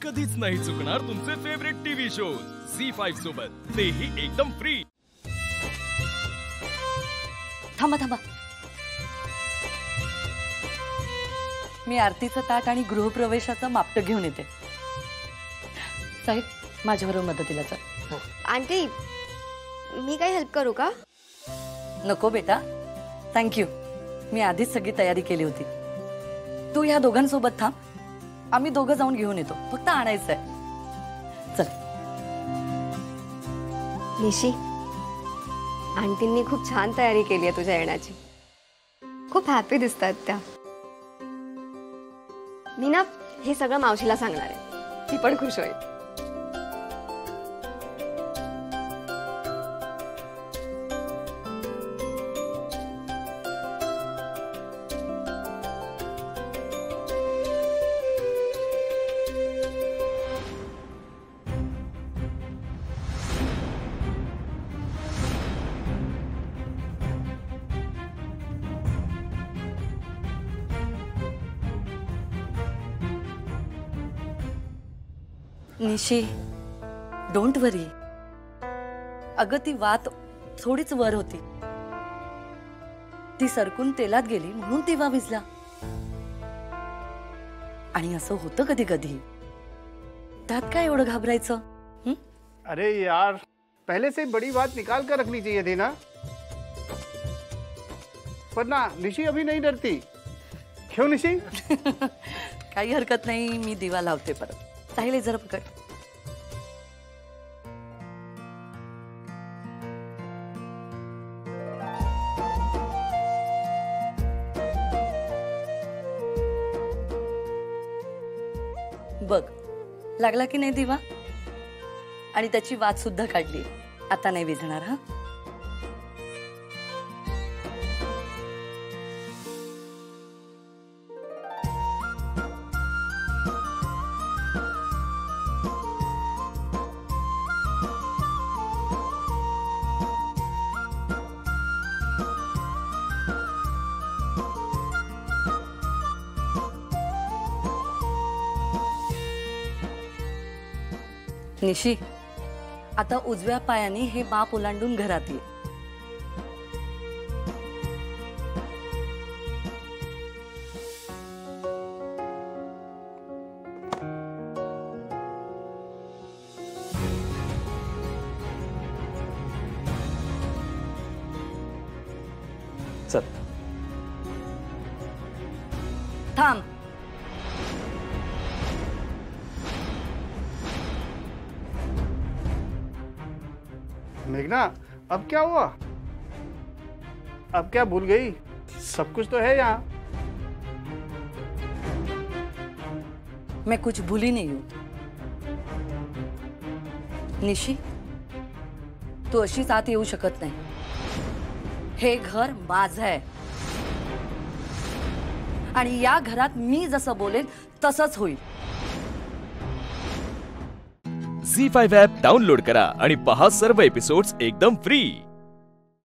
कधीच नाही चुकणार तुमचे फेवरेट टीव्ही शोज झी5 सोबत, तेही एकदम फ्री। थांबा थांबा, मी आरतीचं ताट आणि गृहप्रवेशाचं मापट घेऊन येते। साहेब माझ्याबरोबर मदतीला चल। आंटी मी काही हेल्प करू का? नको बेटा, थँक्यू। मी आधीच सगळी तयारी केली होती। तू ह्या दोघांसोबत थांब, आम्ही दोघं जाऊन घेऊन येतो, फक्त आणायचंय। चल। निशी, आंटींनी खूप छान तयारी केली आहे तुझ्या येण्याची। खूप हॅपी दिसतात त्या। मी ना हे सगळं मावशीला सांगणार आहे, ती पण खुश होईल। निशी, डोंट वरी। अगं ती वात थोडीच वर होती, ती सरकून तेलात गेली म्हणून दिवा विझला। आणि असं होतं कधी कधी, त्यात काय एवढं घाबरायचं? अरे यार, पहले से बड़ी बात निकाल कर रखनी चाहिए थी ना। पर ना निशी अभी नहीं डरती, क्यों निशी? काही हरकत नाही, मी दिवा लावते परत। साहिल जरा पकड। बघ लागला की नाही दिवा? आणि त्याची वात सुद्धा काढली। आता नाही विझणार हा। निशी, आता उजव्या पायाने हे बाप ओलांडून घरात ये। चल। थांब। मेघना, अब क्या हुआ? अब क्या भूल गई? सब कुछ तो है यहाँ। मैं कुछ भूली नहीं हूं। निशी, तू अशीच आत येऊ शकत नाही। हे घर माझं आहे आणि या घरात मी जसं बोलेन तसंच होईल। झी5 ॲप डाउनलोड करा आणि पहा सर्व एपिसोड्स एकदम फ्री।